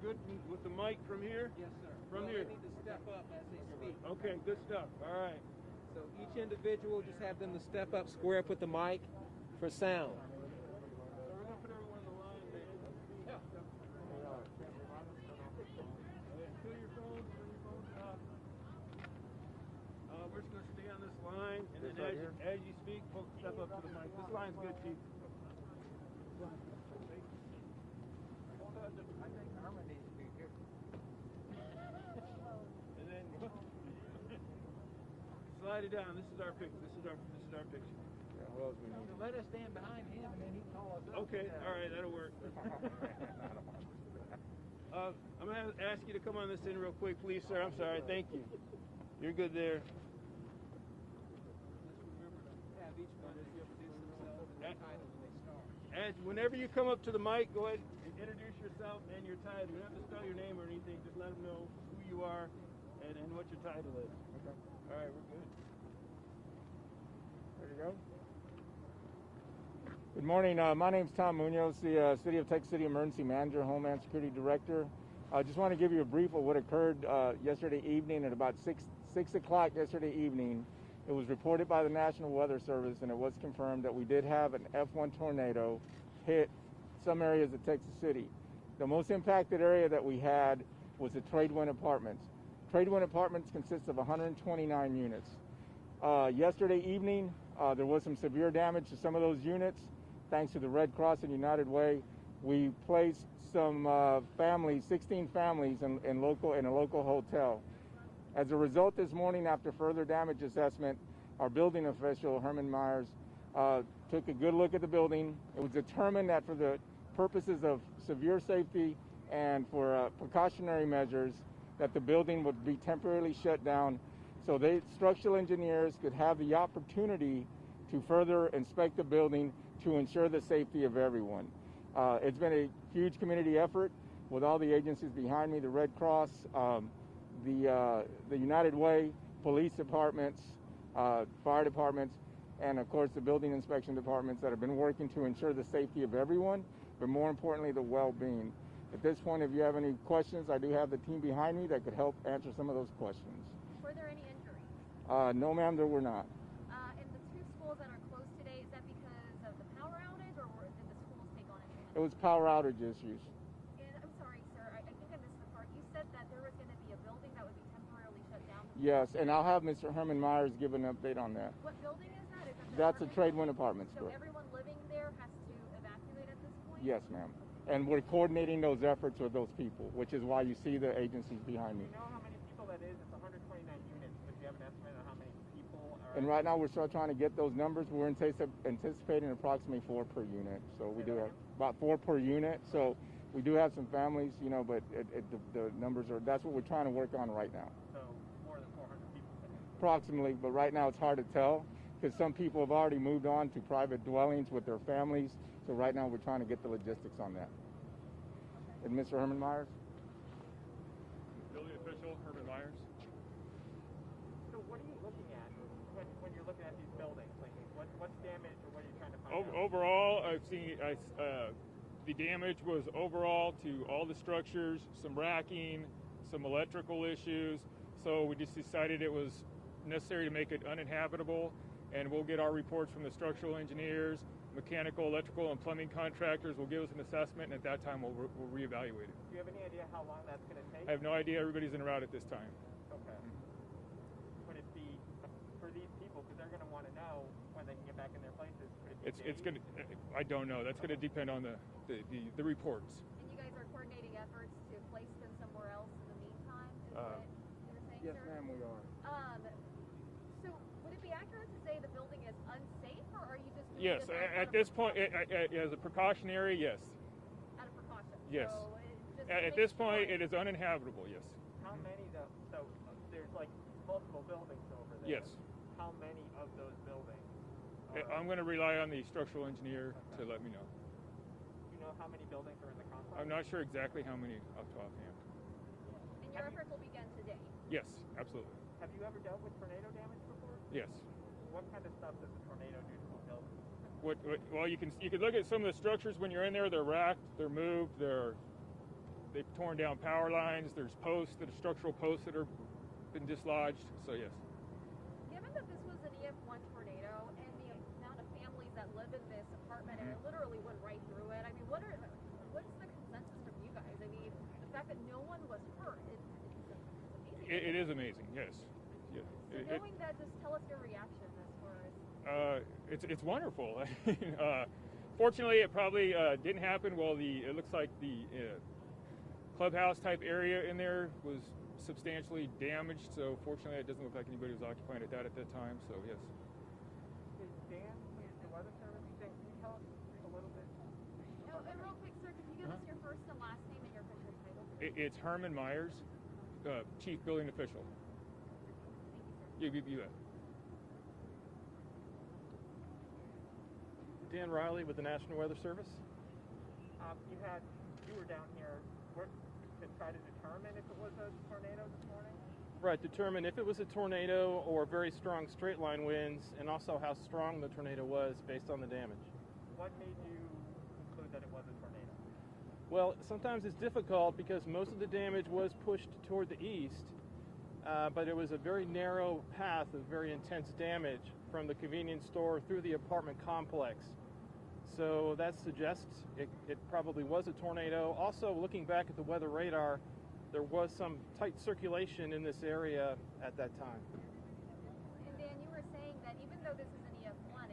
good with the mic from here? Yes, sir. From here. They need to step up as they speak. Okay, good stuff. All right. So each individual, just have them to step up, square up with the mic for sound. So we're going to put everyone in the line, man. Yeah. Fill your phones up. We're just going to stay on this line, and then as you speak, folks step up to the mic. This line's good, Chief. I think Herman needs to be here. And then slide it down. This is our picture. This is our picture. Yeah, well, let us stand behind him, and then he can call us up. Okay, all right, that'll work. I'm going to ask you to come on this in real quick, please, sir. I'm sorry. Thank you. You're good there. Have each one introduce themselves and their title when they start. Whenever you come up to the mic, go ahead and introduce yourself and your title. You don't have to spell your name or anything. Just let them know who you are and what your title is. Okay. All right, we're good. There you go. Good morning. My name is Tom Munoz, the City of Texas City Emergency Manager, Homeland Security Director. I just want to give you a brief of what occurred yesterday evening at about 6 o'clock yesterday evening. It was reported by the National Weather Service, and it was confirmed that we did have an F1 tornado hit some areas of Texas City. The most impacted area that we had was the Tradewind Apartments. Tradewind Apartments consists of 129 units. Yesterday evening, there was some severe damage to some of those units. Thanks to the Red Cross and United Way, we placed some families, 16 families in a local hotel. As a result, this morning, after further damage assessment, our building official, Herman Myers, took a good look at the building. It was determined that for the purposes of severe safety and for precautionary measures, that the building would be temporarily shut down so structural engineers could have the opportunity to further inspect the building to ensure the safety of everyone. It's been a huge community effort with all the agencies behind me, the Red Cross, the United Way, police departments, fire departments, and of course the building inspection departments that have been working to ensure the safety of everyone, but more importantly the well-being. At this point, if you have any questions, I do have the team behind me that could help answer some of those questions. Were there any injuries? No ma'am, there were not. And the two schools that are closed today, is that because of the power outage, or did the schools take on anything? It was power outage issues. And I'm sorry, sir, I think I missed the part. You said that there was going to be a building that would be temporarily shut down. Yes, and I'll have Mr. Herman Myers give an update on that. What building is that? That's a Tradewind Apartments. So everyone living there has to evacuate at this point? Yes, ma'am. And we're coordinating those efforts with those people, which is why you see the agencies behind me. Do you know how many people that is? It's 129 units, but do you have an estimate on how many people are... And right now we're still trying to get those numbers. We're anticipating approximately 4 per unit. So we do have about 4 per unit. So we do have some families, but the numbers are, that's what we're trying to work on right now. So more than 400 people? Approximately, but right now it's hard to tell because some people have already moved on to private dwellings with their families. So right now we're trying to get the logistics on that. And Mr. Herman Myers? Building official, Herman Myers. So what are you looking at when you're looking at these buildings? Like what's damage or what are you trying to find out? Overall, I've seen the damage was overall to all the structures, some racking, some electrical issues. So we just decided it was necessary to make it uninhabitable, and we'll get our reports from the structural engineers, mechanical, electrical, and plumbing contractors will give us an assessment, and at that time we'll reevaluate it. Do you have any idea how long that's going to take? I have no idea. Everybody's en route at this time. Okay. Would it be for these people, because they're going to want to know when they can get back in their places? It's going to. I don't know. That's going to depend on the reports. And you guys are coordinating efforts to place them somewhere else in the meantime? Is what you were saying, Yes, sir? ma'am, we are. So would it be accurate to say the building is unsafe, or are you just doing Yes, this at this point, as a precautionary, yes. out of precaution? Yes. So just At make this point, sure. it is uninhabitable, yes. How many though? So there's like multiple buildings over there. Yes. How many of those buildings? I'm going to rely on the structural engineer to let me know. Do you know how many buildings are in the complex? I'm not sure exactly how many off the top hand. And your efforts will begin today? Yes, absolutely. Have you ever dealt with tornado damage before? Yes. What kind of stuff does a tornado do to a building? Well, you can look at some of the structures when you're in there. They're racked, they're moved, they're they've torn down power lines. There's posts, that are structural posts that are been dislodged. So yes. Given that this was an EF1 tornado and the amount of families that live in this apartment and it literally went right through it, I mean, what's the consensus from you guys? I mean, the fact that no one was hurt, it's amazing. It is amazing. Yes. Yeah. So knowing that, just tell us your reaction as far as. It's wonderful. Fortunately, it probably didn't happen while it looks like the clubhouse type area in there was substantially damaged. So fortunately, it doesn't look like anybody was occupying it at that time. So yes. Dan, the weather service, can you tell us a little bit? Oh, and real quick, sir, could you give us your first and last name and your official title? It's Herman Myers, Chief Building Official. Thank you, sir. You bet. Dan Riley with the National Weather Service. You were down here to try to determine if it was a tornado this morning? Right, determine if it was a tornado or very strong straight line winds, and also how strong the tornado was based on the damage. What made you conclude that it was a tornado? Well, sometimes it's difficult because most of the damage was pushed toward the east, but it was a very narrow path of very intense damage from the convenience store through the apartment complex. So that suggests it probably was a tornado. Also, looking back at the weather radar, there was some tight circulation in this area at that time. And Dan, you were saying that even though this is an EF1,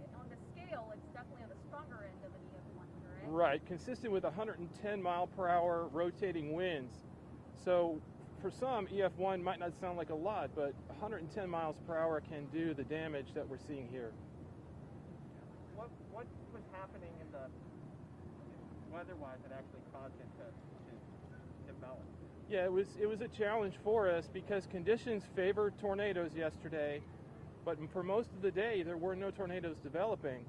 it's on the scale, it's definitely on the stronger end of an EF1, correct? Right, consistent with 110 mile per hour rotating winds. So for some, EF1 might not sound like a lot, but 110 miles per hour can do the damage that we're seeing here. What was happening in the weather-wise that actually caused it to develop? Yeah, it was a challenge for us because conditions favored tornadoes yesterday, but for most of the day there were no tornadoes developing.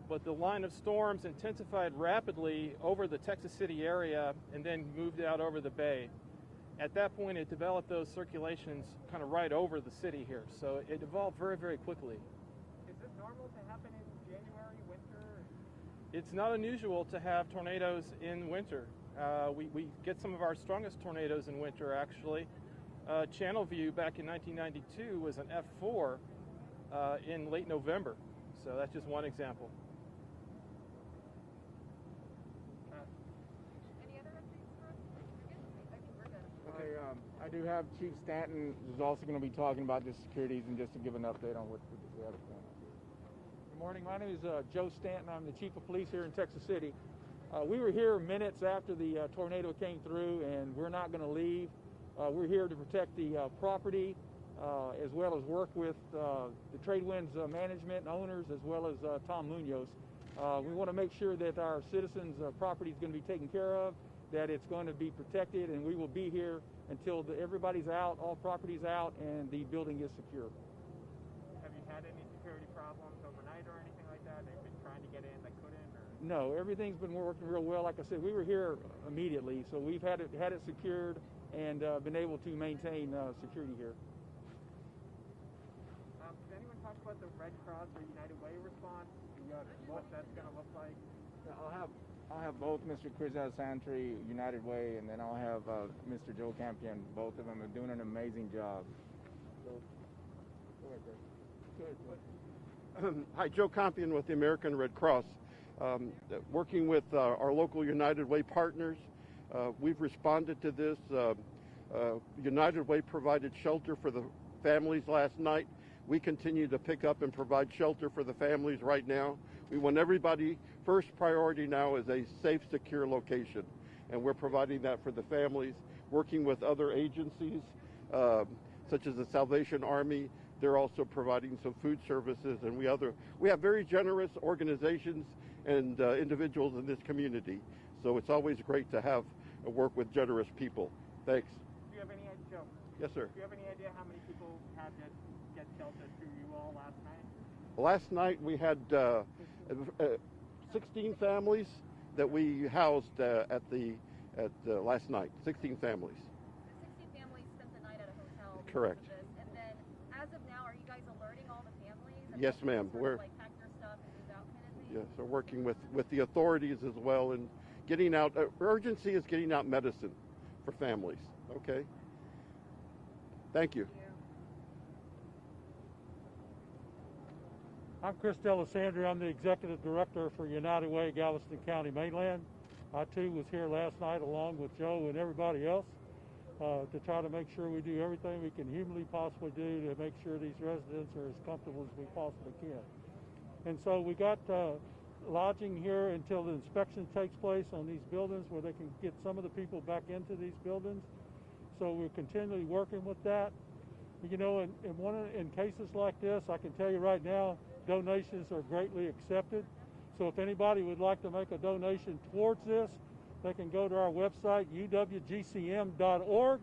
But the line of storms intensified rapidly over the Texas City area and then moved out over the bay. At that point, it developed those circulations kind of right over the city here, so it evolved very, very quickly. Is this normal to happen in January, winter? It's not unusual to have tornadoes in winter. We get some of our strongest tornadoes in winter, actually. Channelview back in 1992 was an F4 in late November, so that's just one example. Any other updates for us? We're good? I think we're good. I do have Chief Stanton who's also going to be talking about the securities and just to give an update on what we have going on. Good morning. My name is Joe Stanton. I'm the Chief of Police here in Texas City. We were here minutes after the tornado came through, and we're not going to leave. We're here to protect the property as well as work with the Tradewinds management and owners as well as Tom Munoz. We want to make sure that our citizens' property is going to be taken care of, that it's going to be protected, and we will be here until everybody's out, all property's out, and the building is secure. Have you had any security problems overnight or anything like that? They've been trying to get in that couldn't? Or? No, everything's been working real well. Like I said, we were here immediately, so we've had it secured and been able to maintain security here. Does anyone talk about the Red Cross or United Way response? What that's going to look like? I'll have both Mr. Chris Santry, United Way, and then I'll have Mr. Joe Campion. Both of them are doing an amazing job. So, go ahead, Chris. Hi, Joe Campion with the American Red Cross. Working with our local United Way partners, we've responded to this. United Way provided shelter for the families last night. We continue to pick up and provide shelter for the families right now. We want everybody, first priority now is a safe, secure location. And we're providing that for the families, working with other agencies, such as the Salvation Army. They're also providing some food services, and we have very generous organizations and individuals in this community. So it's always great to have work with generous people. Thanks. Do you have any idea, Joe? Yes, sir. Do you have any idea how many people had to get shelter through you all last night? Last night we had 16 families that we housed last night. 16 families. The 16 families spent the night at a hotel. because Correct. of this. And then, as of now, are you guys alerting all the families? And Yes, helping them ma'am. sort of, We're like pack their stuff and move out kind of thing? Yes, we're working with the authorities as well, and getting out, urgency is getting out medicine for families, okay? Thank you. I'm Chris Delisandri. I'm the Executive Director for United Way Galveston County Mainland. I too was here last night along with Joe and everybody else to try to make sure we do everything we can humanly possibly do to make sure these residents are as comfortable as we possibly can. And so we got lodging here until the inspection takes place on these buildings where they can get some of the people back into these buildings. So we're continually working with that. You know, in cases like this, I can tell you right now, donations are greatly accepted. So if anybody would like to make a donation towards this, they can go to our website, uwgcm.org,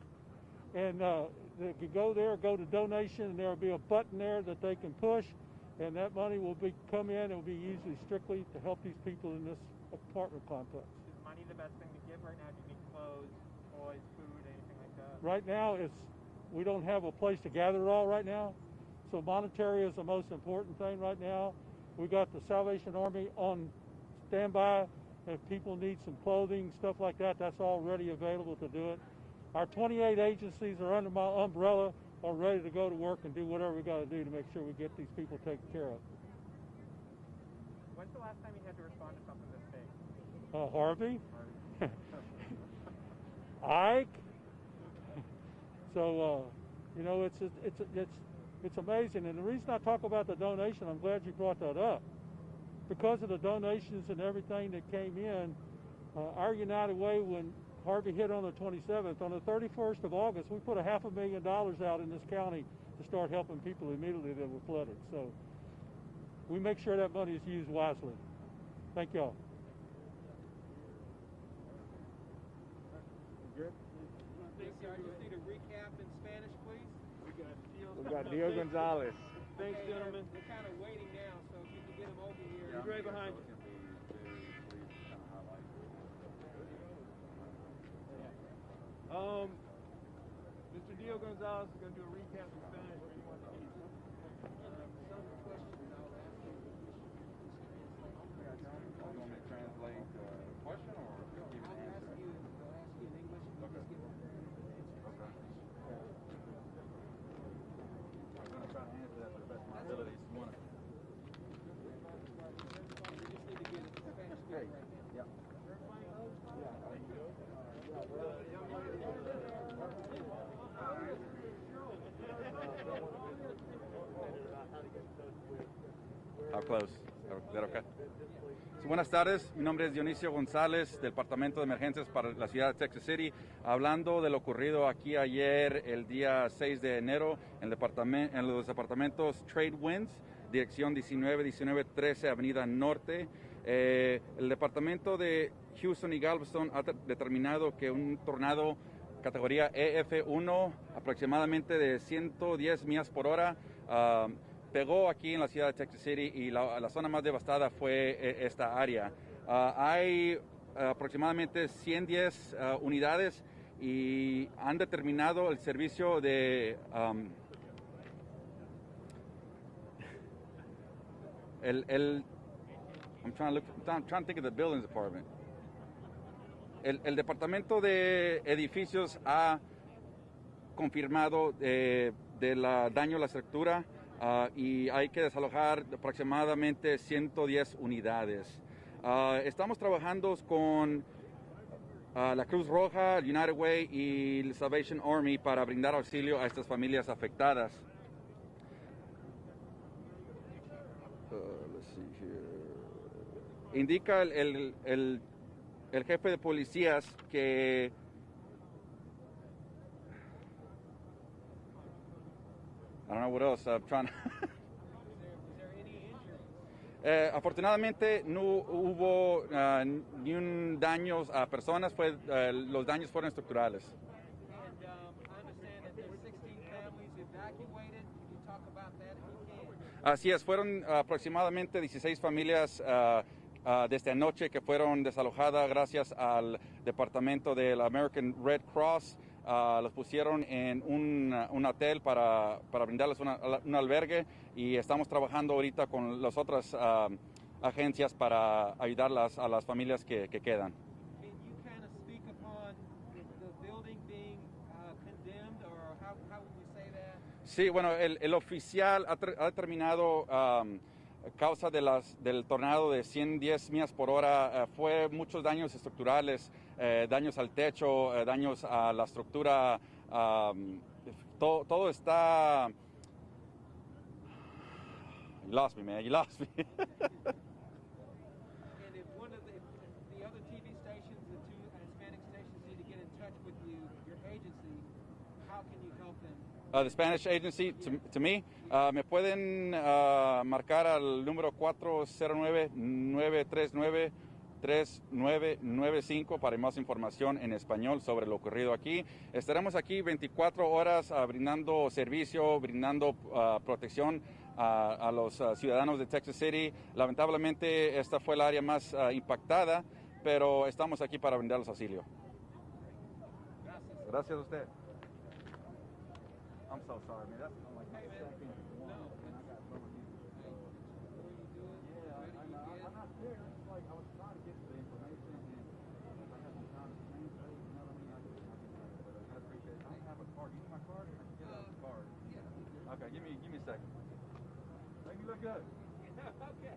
and they can go there, go to donation, and there will be a button there that they can push, and that money will come in and will be used strictly to help these people in this apartment complex. Is money the best thing to give right now? Do you need clothes, toys, food, anything like that? Right now, we don't have a place to gather it all right now, so monetary is the most important thing right now. We got the Salvation Army on standby. If people need some clothing, stuff like that, that's all ready available to do it. Our 28 agencies are under my umbrella, are ready to go to work and do whatever we got to do to make sure we get these people taken care of. When's the last time you had to respond to something this big? Harvey? Ike? So, you know, it's amazing. And the reason I talk about the donation, I'm glad you brought that up. Because of the donations and everything that came in, our United Way, when Harvey hit on the 27th, on the 31st of August, we put $500,000 out in this county to start helping people immediately that were flooded. So we make sure that money is used wisely. Thank y'all. Thank you. I just need a recap in Spanish, please. We got Dio Gonzalez. Thanks, gentlemen. We're kind of waiting now, so if you can get them over here. He's right behind you. Mr. Dio Gonzalez is going to do a recap in Spanish for anyone that needs it. Translate the question or give an answer? They'll ask you in English. Okay. Just give them an answer. Okay. I'm going to try to answer that to the best of my abilities. You just need to get a Spanish speaker right now. Yeah. How close? Is that okay? Sí, buenas tardes, mi nombre es Dionisio González, del Departamento de Emergencias para la ciudad de Texas City, hablando de lo ocurrido aquí ayer, el día 6 de enero, en los departamentos Trade Winds, dirección 1913 Avenida Norte. El departamento de Houston y Galveston ha determinado que un tornado categoría EF1, aproximadamente de 110 millas por hora, pegó aquí en la ciudad de Texas City y la zona más devastada fue esta área. Hay aproximadamente 110 unidades y han determinado el servicio de I'm trying to think of the buildings department. El departamento de edificios ha confirmado de daño a la estructura y hay que desalojar aproximadamente 110 unidades. Estamos trabajando con la Cruz Roja, el United Way y el Salvation Army para brindar auxilio a estas familias afectadas. Let's see here. Indica el jefe de policías que I don't know what else. I'm trying to Was there any injuries? Afortunadamente no hubo ni un daño a personas, los daños fueron estructurales. And I understand that there's 16 families evacuated. Can you talk about that if you can? Así es, fueron aproximadamente 16 familias desde anoche que fueron desalojadas gracias al departamento del American Red Cross. Los pusieron en un hotel para brindarles un albergue y estamos trabajando ahorita con las otras agencias para ayudar a las familias que quedan. Sí, bueno, el oficial ha determinado causa del tornado de 110 millas por hora, fue muchos daños estructurales, daños al techo, daños a la estructura, todo está... You lost me, man, you lost me. And if one of the other TV stations, the two Hispanic stations need to get in touch with you, your agency, how can you help them? The Spanish agency, to me, me pueden marcar al número 409-939-3995 para más información en español sobre lo ocurrido aquí. Estaremos aquí 24 horas brindando servicio, brindando protección a los ciudadanos de Texas City. Lamentablemente esta fue el área más impactada, pero estamos aquí para brindarles auxilio. Gracias a usted. I'm so sorry, man. That's like my second one, and I got so many. Yeah, I'm not there. It's like I was trying to get the information, and I had some time to translate. You know what I mean? I appreciate it. I don't have a card. You need my card? I can get out the card. Yeah. Okay, give me a second. Make me look good. Okay.